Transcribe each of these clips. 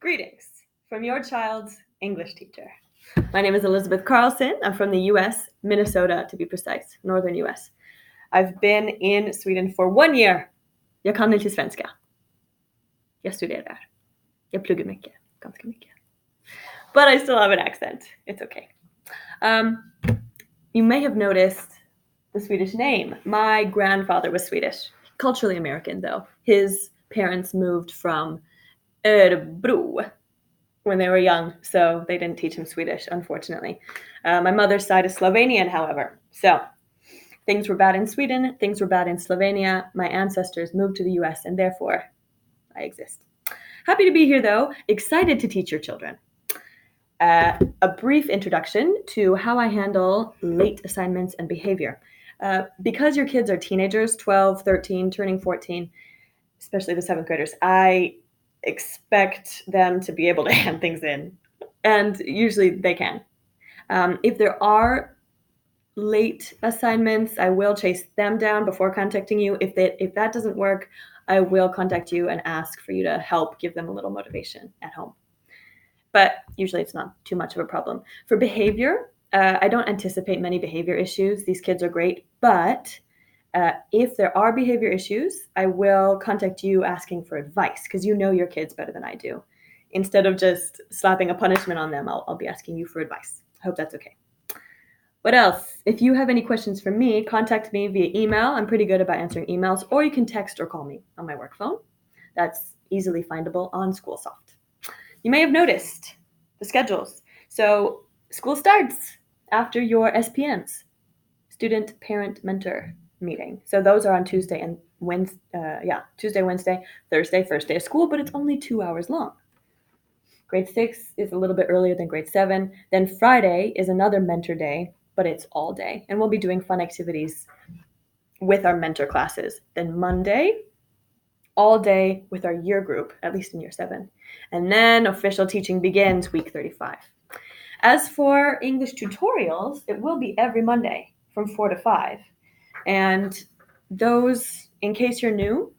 Greetings from your child's English teacher. My name is Elizabeth Carlson. I'm from the US, Minnesota to be precise, northern US. I've been in Sweden for 1 year. Jag kan lite svenska. Jag studerar. Jag pluggar mycket, ganska mycket. But I still have an accent. It's okay. You may have noticed the Swedish name. My grandfather was Swedish, culturally American though. His parents moved from Örebro when they were young, so they didn't teach him Swedish, unfortunately. My mother's side is Slovenian, however. So things were bad in Sweden, things were bad in Slovenia. My ancestors moved to the US, and therefore I exist. Happy to be here, though. Excited to teach your children. A brief introduction to how I handle late assignments and behavior. Because your kids are teenagers, 12, 13, turning 14, especially the 7th graders, I expect them to be able to hand things in, and usually they can. If there are late assignments, I will chase them down before contacting you. If that doesn't work, I will contact you and ask for you to help give them a little motivation at home. But usually it's not too much of a problem. For behavior, I don't anticipate many behavior issues. These kids are great, but if there are behavior issues, I will contact you asking for advice because you know your kids better than I do. Instead of just slapping a punishment on them, I'll be asking you for advice. I hope that's okay. What else? If you have any questions for me, contact me via email. I'm pretty good about answering emails, or you can text or call me on my work phone. That's easily findable on SchoolSoft. You may have noticed the schedules. So school starts after your SPMs, Student Parent Mentor meeting. So those are on Tuesday and Wednesday. Tuesday, Wednesday, Thursday, first day of school, but it's only 2 hours long. Grade 6 is a little bit earlier than grade 7. Then Friday is another mentor day, but it's all day. And we'll be doing fun activities with our mentor classes. Then Monday, all day with our year group, at least in year 7. And then official teaching begins week 35. As for English tutorials, it will be every Monday from 4 to 5. And those, in case you're new,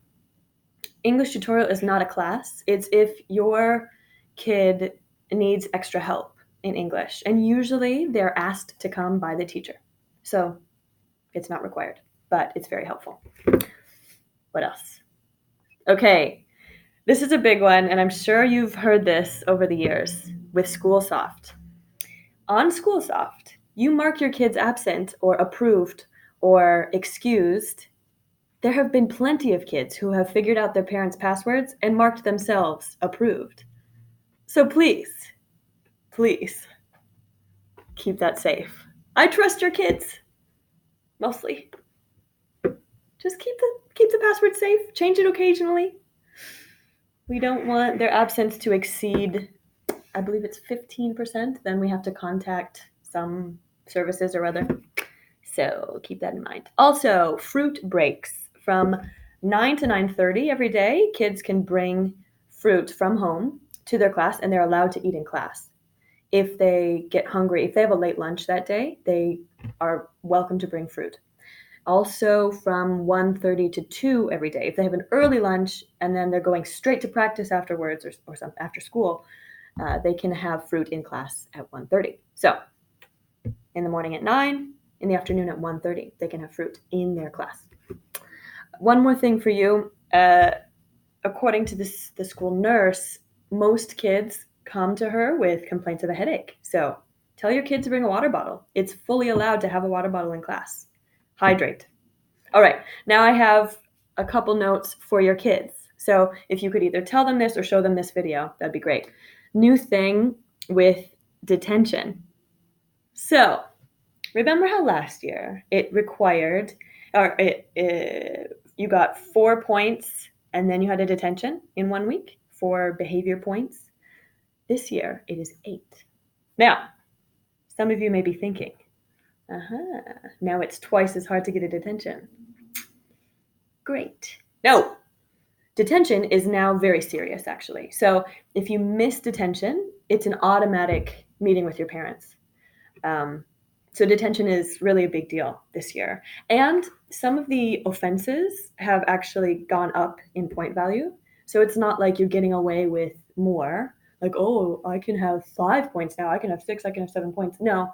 English tutorial is not a class. It's if your kid needs extra help in English. And usually they're asked to come by the teacher. So it's not required, but it's very helpful. What else? Okay, this is a big one, and I'm sure you've heard this over the years with SchoolSoft. On SchoolSoft, you mark your kids absent or approved or excused. There have been plenty of kids who have figured out their parents' passwords and marked themselves approved. So please, keep that safe. I trust your kids, mostly. Just keep the password safe. Change it occasionally. We don't want their absence to exceed, I believe it's 15%. Then we have to contact some services or other. So keep that in mind. Also, fruit breaks from 9 to 9:30 every day. Kids can bring fruit from home to their class, and they're allowed to eat in class. If they get hungry, if they have a late lunch that day, they are welcome to bring fruit. Also from 1:30 to 2 every day. If they have an early lunch and then they're going straight to practice afterwards or some after school, they can have fruit in class at 1:30. So in the morning at 9, in the afternoon at 1:30, they can have fruit in their class. One more thing for you. According to the school nurse, most kids come to her with complaints of a headache. So tell your kid to bring a water bottle. It's fully allowed to have a water bottle in class. Hydrate. All right, now I have a couple notes for your kids. So if you could either tell them this or show them this video, that'd be great. New thing with detention. So remember how last year it required, you got 4 points and then you had a detention in 1 week for behavior points? This year it is 8. Now, some of you may be thinking, now it's twice as hard to get a detention. Great. No, detention is now very serious, actually. So if you miss detention, it's an automatic meeting with your parents. So detention is really a big deal this year. And some of the offenses have actually gone up in point value. So it's not like you're getting away with more. like, oh, I can have 5 points now. I can have 6. I can have 7 points. No,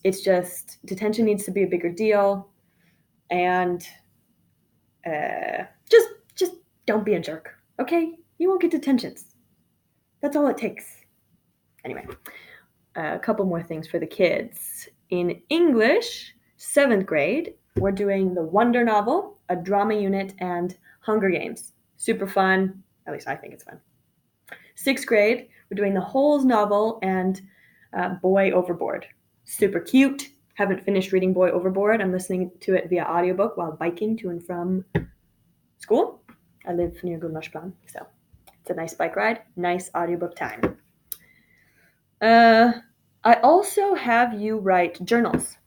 it's just detention needs to be a bigger deal, and just don't be a jerk, okay? You won't get detentions. That's all it takes. Anyway, a couple more things for the kids. In English, 7th grade, we're doing the Wonder Novel, a drama unit, and Hunger Games. Super fun. At least I think it's fun. 6th grade, we're doing the Holes novel and Boy Overboard. Super cute. Haven't finished reading Boy Overboard. I'm listening to it via audiobook while biking to and from school. I live near Gullmarsplan, so it's a nice bike ride. Nice audiobook time. I also have you write journals.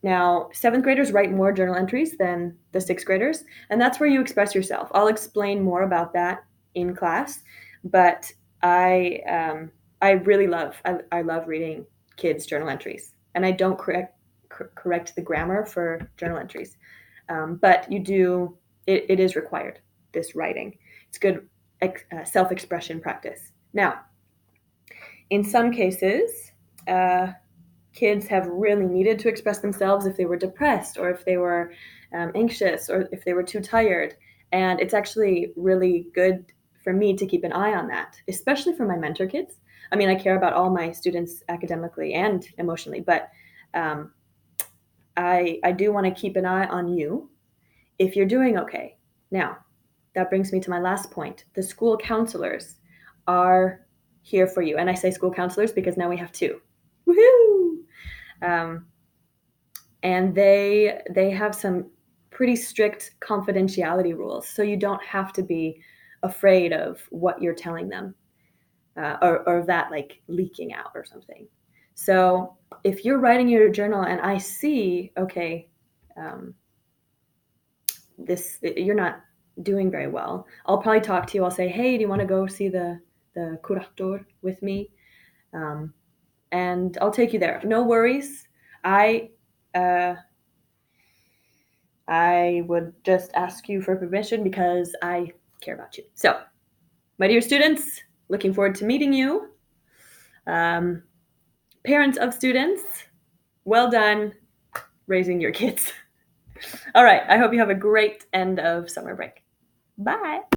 Now, 7th graders write more journal entries than the 6th graders, and that's where you express yourself. I'll explain more about that in class, but I really love reading kids' journal entries, and I don't correct the grammar for journal entries, but you do. It is required, this writing. It's good self-expression practice. Now, in some cases, kids have really needed to express themselves if they were depressed or if they were anxious or if they were too tired. And it's actually really good for me to keep an eye on that, especially for my mentor kids. I mean, I care about all my students academically and emotionally, but I do want to keep an eye on you if you're doing okay. Now, that brings me to my last point. The school counselors are here for you. And I say school counselors because now we have 2. Woohoo! And they have some pretty strict confidentiality rules. So you don't have to be afraid of what you're telling them or that like leaking out or something. So if you're writing your journal and I see, okay, you're not doing very well, I'll probably talk to you. I'll say, hey, do you want to go see the curator with me? And I'll take you there. No worries. I would just ask you for permission because I care about you. So, my dear students, looking forward to meeting you. Parents of students, well done raising your kids. All right, I hope you have a great end of summer break. Bye.